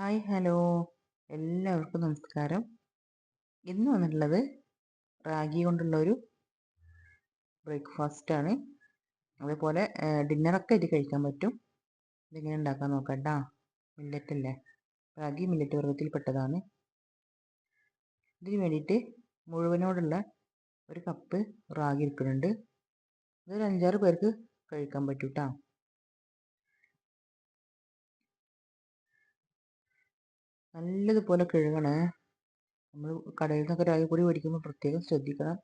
Hi hello എല്ലാവർക്കും നമസ്കാരം. ഇന്ന് വന്നിട്ടുള്ളത് റാഗി കൊണ്ടുള്ള ഒരു ബ്രേക്ക്ഫാസ്റ്റ് ആണ്. അതേപോലെ ഡിന്നറൊക്കെ ഇത് കഴിക്കാൻ പറ്റും. ഇതെങ്ങനെ ഉണ്ടാക്കാൻ നോക്കാം കേട്ടോ. മില്ലറ്റ് അല്ലേ, റാഗി മില്ലറ്റ് വർഗ്ഗത്തിൽപ്പെട്ടതാണ്. ഇതിന് വേണ്ടിയിട്ട് മുഴുവനോടുള്ള ഒരു കപ്പ് റാഗി എടുക്കുന്നുണ്ട്. ഇതൊരു 5-6 പേർക്ക് കഴിക്കാൻ പറ്റും കേട്ടോ. നല്ലതുപോലെ കഴുകണേ. നമ്മൾ കടയിൽ നിന്നൊക്കെ റാഗി പൊടി മേടിക്കുമ്പോൾ പ്രത്യേകം ശ്രദ്ധിക്കണം.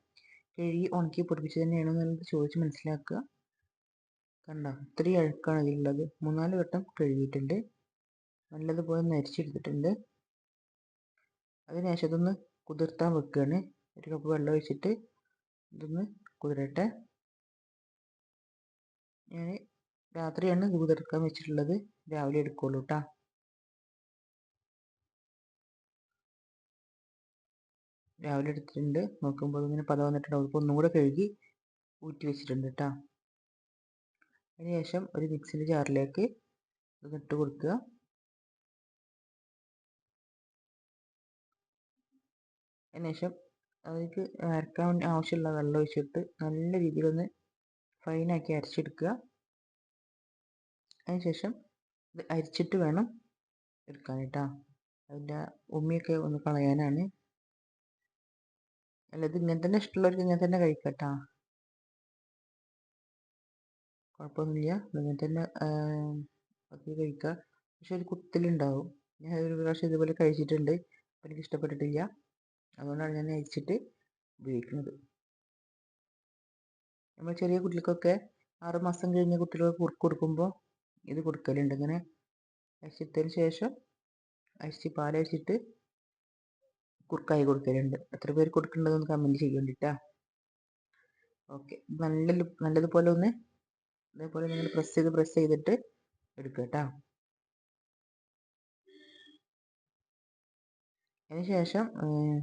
കഴുകി ഉണക്കി പൊടിപ്പിച്ച് തന്നെയാണെന്നുള്ളത് ചോദിച്ച് മനസ്സിലാക്കുക. കണ്ടോ, ഇത്രയും അഴുക്കാണ് ഇതിലുള്ളത്. 3-4 വട്ടം കഴുകിയിട്ടുണ്ട്. നല്ലതുപോലെ നരിച്ചെടുത്തിട്ടുണ്ട്. അതിനുശേഷം ഇതൊന്ന് കുതിർത്താൻ വെക്കുകയാണ്. 1 കപ്പ് വെള്ളം ഒഴിച്ചിട്ട് ഇതൊന്ന് കുതിരട്ടെ. ഞാൻ രാത്രിയാണ് ഇത് കുതിർക്കാൻ വെച്ചിട്ടുള്ളത്, രാവിലെ എടുക്കുള്ളൂ കേട്ടോ. രാവിലെ എടുത്തിട്ടുണ്ട്. നോക്കുമ്പോൾ ഇങ്ങനെ പത വന്നിട്ടുണ്ടാവും. ഇപ്പോൾ ഒന്നും കൂടെ കഴുകി ഊറ്റി വെച്ചിട്ടുണ്ട് കേട്ടോ. അതിനുശേഷം ഒരു മിക്സിൻ്റെ ജാറിലേക്ക് ഇട്ട് കൊടുക്കുക. അതിനുശേഷം അതിലേക്ക് അരക്കാൻ ആവശ്യമുള്ള വെള്ളം ഒഴിച്ചിട്ട് നല്ല രീതിയിലൊന്ന് ഫൈനാക്കി അരച്ചെടുക്കുക. അതിനുശേഷം ഇത് അരിച്ചിട്ട് വേണം എടുക്കാൻ കേട്ടോ. അതിൻ്റെ ഉമ്മിയൊക്കെ ഒന്ന് കളയാനാണ്. അല്ല, ഇത് ഇങ്ങനെ തന്നെ ഇഷ്ടമുള്ളവർക്ക് ഇങ്ങനെ തന്നെ കഴിക്കാം കേട്ടോ, കുഴപ്പമൊന്നുമില്ല. ഇങ്ങനെ തന്നെ അത് കഴിക്കുക. പക്ഷെ ഒരു കുത്തലുണ്ടാവും. ഞാൻ ഒരു പ്രാവശ്യം ഇതുപോലെ കഴിച്ചിട്ടുണ്ട്, അപ്പോൾ എനിക്ക് ഇഷ്ടപ്പെട്ടിട്ടില്ല. അതുകൊണ്ടാണ് ഞാൻ അരിച്ചിട്ട് ഉപയോഗിക്കുന്നത്. നമ്മൾ ചെറിയ കുട്ടികൾക്കൊക്കെ 6 മാസം കഴിഞ്ഞ കുട്ടികൾക്ക് കുറുക്ക് കൊടുക്കുമ്പോൾ ഇത് കൊടുക്കലുണ്ട്. ഇങ്ങനെ അരിച്ചിട്ടതിന് ശേഷം പാലരിച്ചിട്ട് കുറുക്കായി കൊടുക്കലുണ്ട്. എത്ര പേര് കൊടുക്കേണ്ടതെന്ന് കമൻറ്റ് ചെയ്യണ്ടിട്ടാ. ഓക്കെ, നല്ലതുപോലെ ഒന്ന് ഇതേപോലെ നിങ്ങൾ പ്രസ് ചെയ്തിട്ട് എടുക്കുക കേട്ടോ. അതിന് ശേഷം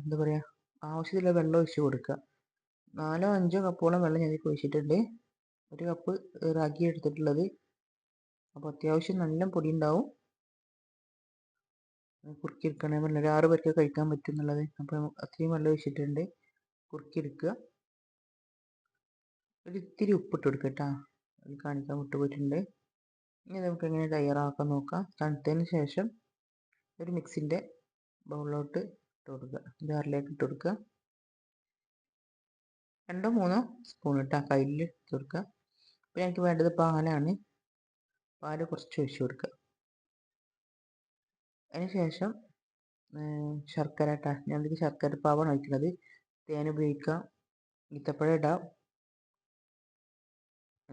എന്താ പറയുക, ആവശ്യത്തിലുള്ള വെള്ളം ഒഴിച്ച് കൊടുക്കുക. 4-5 കപ്പോളം വെള്ളം ഞാൻ ഒഴിച്ചിട്ടുണ്ട്. 1 കപ്പ് റാഗി എടുത്തിട്ടുള്ളത്. അപ്പോൾ അത്യാവശ്യം നല്ല പൊടി ഉണ്ടാവും. കുറുക്കിയെടുക്കണേ, വെള്ളം 6 പേർക്ക് കഴിക്കാൻ പറ്റും എന്നുള്ളത്. അപ്പോൾ അത്രയും വെള്ളം ഒഴിച്ചിട്ടുണ്ട്. കുറുക്കിയെടുക്കുക. ഒരു ഇത്തിരി ഉപ്പിട്ട് കൊടുക്കുക കേട്ടോ, അത് കാണിക്കാൻ വിട്ടുപോയിട്ടുണ്ട്. ഇനി നമുക്ക് എങ്ങനെ തയ്യാറാക്കാൻ നോക്കാം. തണുത്തതിന് ശേഷം ഒരു മിക്സിൻ്റെ ബൗളിലോട്ട് ഇട്ട് കൊടുക്കുക, ജാറിലേക്ക് ഇട്ട് കൊടുക്കുക. 2-3 സ്പൂൺ ഇട്ടാൽ കയ്യിൽ ഇട്ട് കൊടുക്കുക. പിന്നെ എനിക്ക് വേണ്ടത് പാലാണ്. പാല് കുറച്ച് ഒഴിച്ച് കൊടുക്കുക. അതിന് ശേഷം ശർക്കര ഇട്ടാ, ഞാനിതിൽ ശർക്കര പാവാണ് ഒഴിക്കുന്നത്. തേൻ ഉപയോഗിക്കാം, ഈത്തപ്പഴം ഇടാം,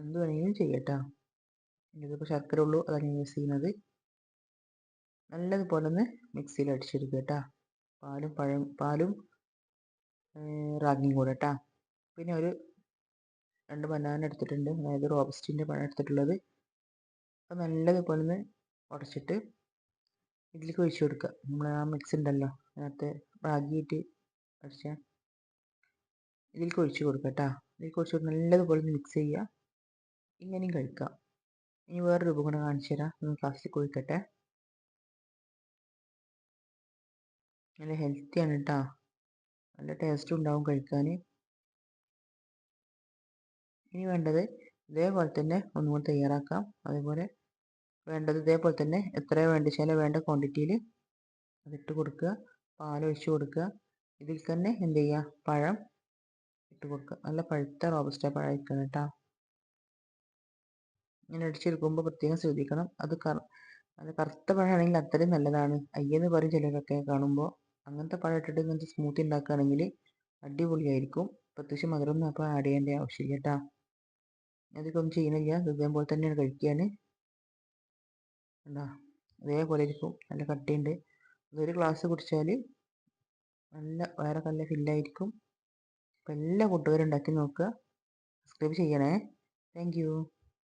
എന്ത് വേണമെങ്കിലും ചെയ്യട്ടോ. ഇതിപ്പോൾ ശർക്കര ഉള്ളൂ, അതാണ് ഞാൻ യൂസ് ചെയ്യുന്നത്. നല്ലതുപോലെ ഒന്ന് മിക്സിയിൽ അടിച്ചെടുക്കുക കേട്ടോ. പാലും റാഗിയും കൂടെ കേട്ടോ. പിന്നെ ഒരു 2 ബനാന എടുത്തിട്ടുണ്ട്, അതായത് റോബസ്റ്റിൻ്റെ പഴം എടുത്തിട്ടുള്ളത്. അത് നല്ലതുപോലെ ഒന്ന് ഉടച്ചിട്ട് ഇതിലേക്ക് ഒഴിച്ച് കൊടുക്കുക. നമ്മൾ ആ മിക്സ് ഉണ്ടല്ലോ, അതിനകത്ത് റാഗിയിട്ട് അടിച്ച ഇതിലേക്ക് ഒഴിച്ച് കൊടുക്കുക കേട്ടോ. ഇതിലേക്ക് ഒഴിച്ച് നല്ലതുപോലെ ഒന്ന് മിക്സ് ചെയ്യുക. ഇങ്ങനെയും കഴിക്കാം. ഇനി വേറെ രൂപം കൂടെ കാണിച്ചു തരാം. ഒന്ന് ക്ലാസ്സിലേക്ക് ഒഴിക്കട്ടെ. നല്ല ഹെൽത്തിയാണ് കേട്ടോ, നല്ല ടേസ്റ്റും ഉണ്ടാവും കഴിക്കാൻ. ഇനി വേണ്ടത് ഇതേപോലെ തന്നെ ഒന്നുകൂടി തയ്യാറാക്കാം. അതേപോലെ വേണ്ടത് ഇതേപോലെ തന്നെ എത്രയോ വേണ്ടിച്ചാൽ വേണ്ട ക്വാണ്ടിറ്റിയിൽ അതിട്ട് കൊടുക്കുക. പാലൊഴിച്ച് കൊടുക്കുക. ഇതിൽ തന്നെ എന്ത് ചെയ്യുക, പഴം ഇട്ട് കൊടുക്കുക. നല്ല പഴുത്ത റോബസ്റ്റ പഴം ഇരിക്കണം കേട്ടോ. ഇങ്ങനെ അടിച്ചെടുക്കുമ്പോൾ പ്രത്യേകം ശ്രദ്ധിക്കണം. അത് കറുത്ത പഴമാണെങ്കിൽ അത്രയും നല്ലതാണ്. അയ്യെന്ന് പറയും ചിലരൊക്കെ കാണുമ്പോൾ. അങ്ങനത്തെ പഴം ഇട്ടിട്ട് ഇങ്ങനത്തെ സ്മൂത്തി ഉണ്ടാക്കുകയാണെങ്കിൽ അടിപൊളിയായിരിക്കും. പ്രത്യേകിച്ച് മധുരമൊന്നും അപ്പോൾ ആഡ് ചെയ്യേണ്ട ആവശ്യമില്ല കേട്ടോ. അധികമൊന്നും ചെയ്യുന്നില്ല, ഇതേപോലെ തന്നെയാണ് കഴിക്കുകയാണ്. എന്താ അതേപോലെ ഇരിക്കും, നല്ല കട്ടിയുണ്ട്. അതൊരു ഗ്ലാസ് കുടിച്ചാൽ നല്ല വയറൊക്കെ ഫില്ലായിരിക്കും. അപ്പോൾ എല്ലാ കൂട്ടുകാരും ഉണ്ടാക്കി നോക്കുക. സബ്സ്ക്രൈബ് ചെയ്യണേ. Thank you.